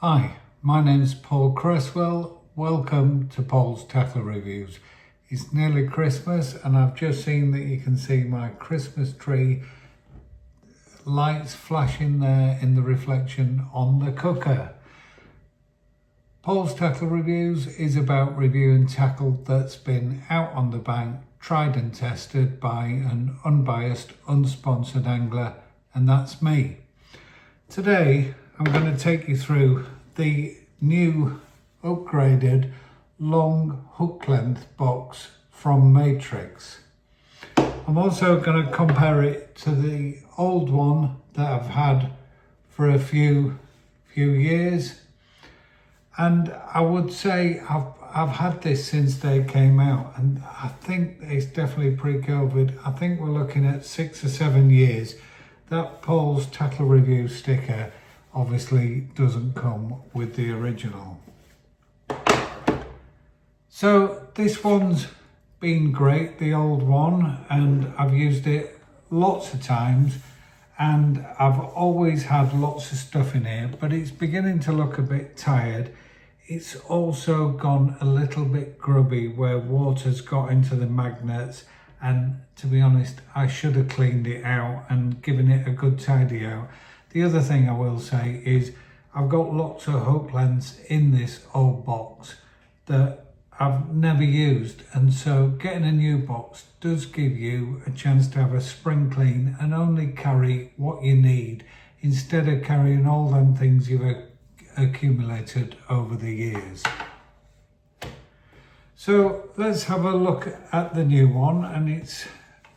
Hi, my name's Paul Cresswell. Welcome to Paul's Tackle Reviews. It's nearly Christmas and I've just seen that you can see my Christmas tree lights flashing there in the reflection on the cooker. Paul's Tackle Reviews is about reviewing tackle that's been out on the bank, tried and tested by an unbiased, unsponsored angler, and that's me. Today I'm going to take you through the new upgraded long hook length box from Matrix. I'm also going to compare it to the old one that I've had for a few years, and I would say I've had this since they came out, and I think it's definitely pre-COVID. I think we're looking at 6 or 7 years. That Paul's Tackle Review sticker obviously doesn't come with the original. So this one's been great, the old one, and I've used it lots of times and I've always had lots of stuff in here, but it's beginning to look a bit tired. It's also gone a little bit grubby where water's got into the magnets, and to be honest, I should have cleaned it out and given it a good tidy out. The other thing I will say is I've got lots of hook lengths in this old box that I've never used, and so getting a new box does give you a chance to have a spring clean and only carry what you need instead of carrying all them things you've accumulated over the years. So let's have a look at the new one, and it's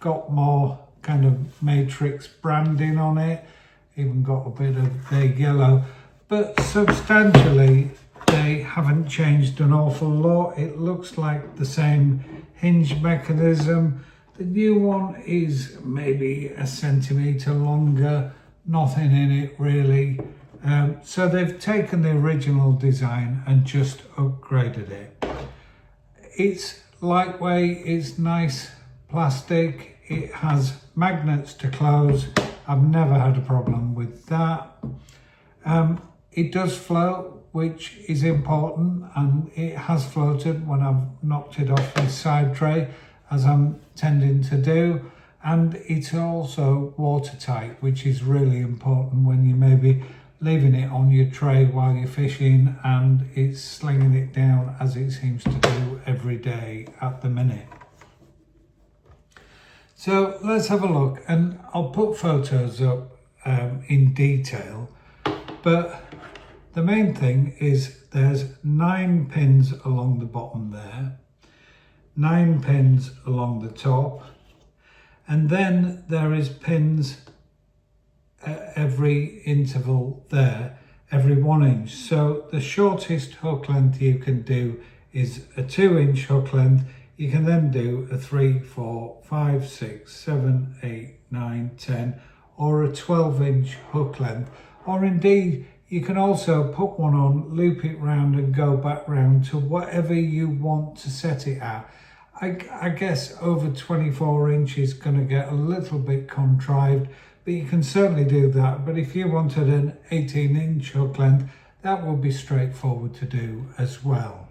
got more kind of Matrix branding on it, even got a bit of the yellow, but substantially they haven't changed an awful lot. It looks like the same hinge mechanism. The new one is maybe a centimetre longer, nothing in it really. So they've taken the original design and just upgraded it. It's lightweight, it's nice plastic, it has magnets to close. I've never had a problem with that. It does float, which is important, and it has floated when I've knocked it off this side tray, as I'm tending to do. And it's also watertight, which is really important when you may be leaving it on your tray while you're fishing and it's slinging it down as it seems to do every day at the minute. So let's have a look, and I'll put photos up in detail, but the main thing is there's 9 pins along the bottom there, 9 pins along the top, and then there is pins at every interval there, every 1 inch. So the shortest hook length you can do is a 2-inch hook length. You can then do a 3, 4, 5, 6, 7, 8, 9, 10, or a 12-inch hook length. Or indeed, you can also put one on, loop it round and go back round to whatever you want to set it at. I guess over 24 inches is going to get a little bit contrived, but you can certainly do that. But if you wanted an 18-inch hook length, that will be straightforward to do as well.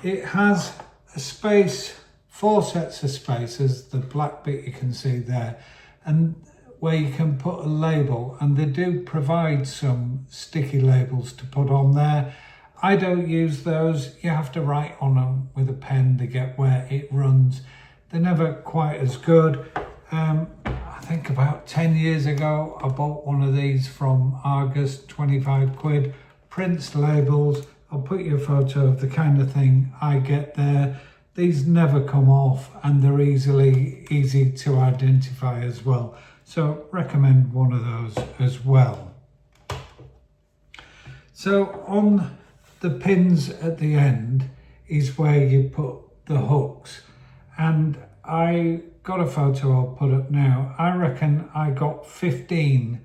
It has a space, 4 sets of spacers, the black bit you can see there, and where you can put a label, and they do provide some sticky labels to put on there. I don't use those. You have to write on them with a pen to get where it runs. They're never quite as good. I think about 10 years ago, I bought one of these from Argos, 25 quid, prints labels. I'll put you a photo of the kind of thing I get there. These never come off and they're easy to identify as well. So recommend one of those as well. So on the pins at the end is where you put the hooks, and I got a photo I'll put up now. I reckon I got 15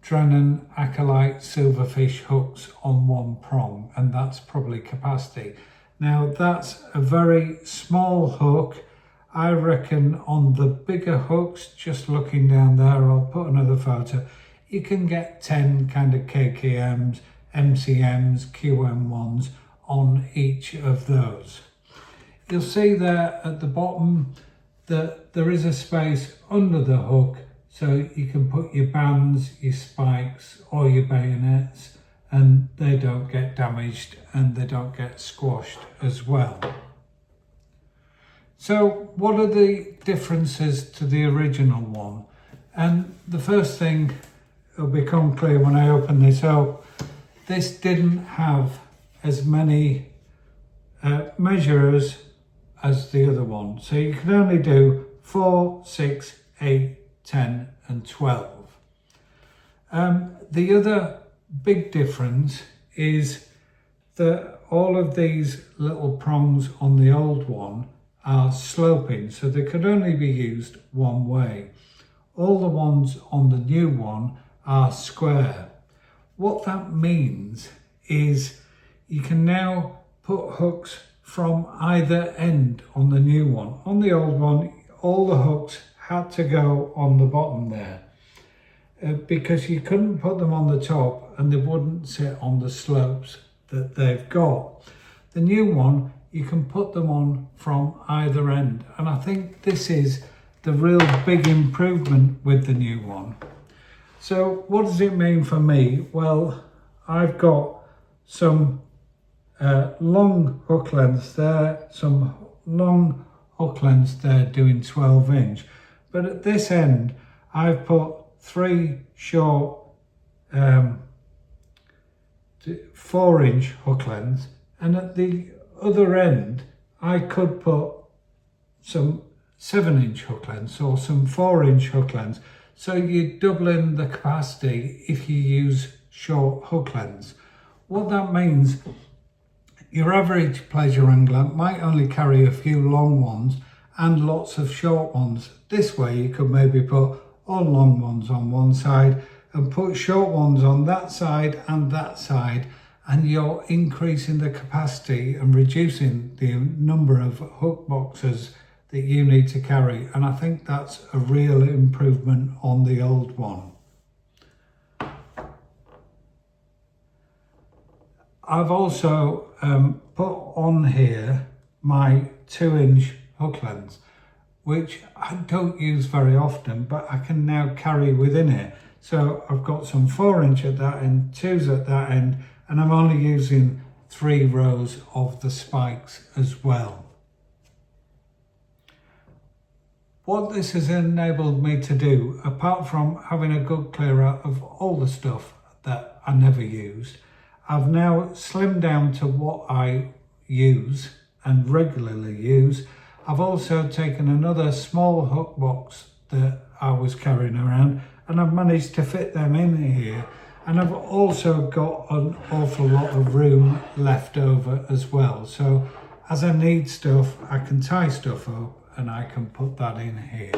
Drennan Acolyte silverfish hooks on one prong, and that's probably capacity. Now that's a very small hook. I reckon on the bigger hooks, just looking down there, I'll put another photo, you can get 10 kind of KKMs, MCMs, QM1s on each of those. You'll see there at the bottom that there is a space under the hook, so you can put your bands, your spikes or your bayonets, and they don't get damaged and they don't get squashed as well. So what are the differences to the original one? And the first thing will become clear when I open this up. This didn't have as many measurers as the other one. So you can only do 4, 6, 8, 10 and 12. The other big difference is that all of these little prongs on the old one are sloping, so they could only be used one way. All the ones on the new one are square. What that means is you can now put hooks from either end on the new one. On the old one, all the hooks had to go on the bottom there because you couldn't put them on the top and they wouldn't sit on the slopes that they've got. The new one, you can put them on from either end, and I think this is the real big improvement with the new one. So what does it mean for me? Well, I've got some long hook lengths there, some long hook lengths there doing 12-inch, but at this end I've put 3 short 4-inch hook lengths, and at the other end I could put some 7-inch hook lengths or some 4-inch hook lengths, so you're doubling the capacity if you use short hook lengths. What that means, your average pleasure angler might only carry a few long ones and lots of short ones. This way you could maybe put all long ones on one side and put short ones on that side, and you're increasing the capacity and reducing the number of hook boxes that you need to carry, and I think that's a real improvement on the old one. I've also put on here my 2-inch hook lengths, which I don't use very often, but I can now carry within it. So I've got some 4-inch at that end, 2s at that end, and I'm only using 3 rows of the spikes as well. What this has enabled me to do, apart from having a good clear out of all the stuff that I never used, I've now slimmed down to what I use and regularly use. I've also taken another small hook box that I was carrying around, and I've managed to fit them in here, and I've also got an awful lot of room left over as well. So as I need stuff, I can tie stuff up and I can put that in here.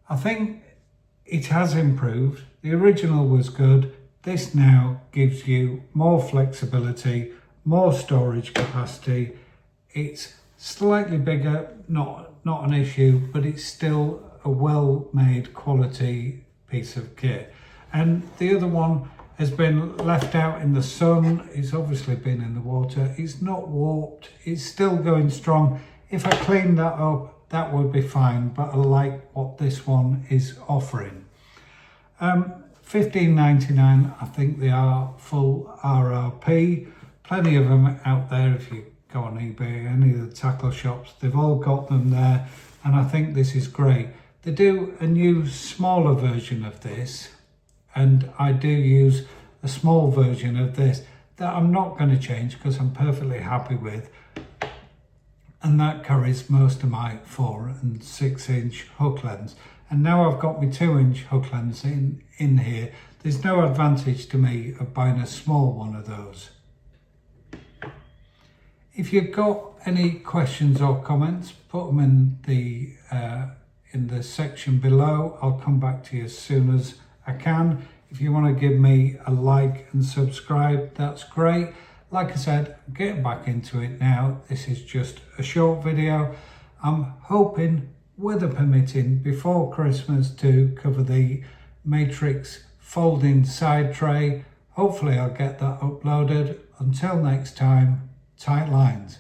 I think it has improved. The original was good. This now gives you more flexibility, more storage capacity. It's slightly bigger, not an issue, but it's still a well-made quality piece of kit. And the other one has been left out in the sun. It's obviously been in the water. It's not warped. It's still going strong. If I clean that up, that would be fine, but I like what this one is offering. $15.99, I think they are full RRP. Plenty of them out there. If you go on eBay, any of the tackle shops, they've all got them there, and I think this is great. They do a new smaller version of this, and I do use a small version of this that I'm not going to change because I'm perfectly happy with, and that carries most of my 4 and 6-inch hook lengths. And now I've got my 2-inch hook lengths in here. There's no advantage to me of buying a small one of those. If you've got any questions or comments, put them in the section below. I'll come back to you as soon as I can. If you want to give me a like and subscribe, that's great. Like I said, getting back into it now. This is just a short video. I'm hoping weather permitting, before Christmas to cover the Matrix folding side tray. Hopefully I'll get that uploaded. Until next time, tight lines.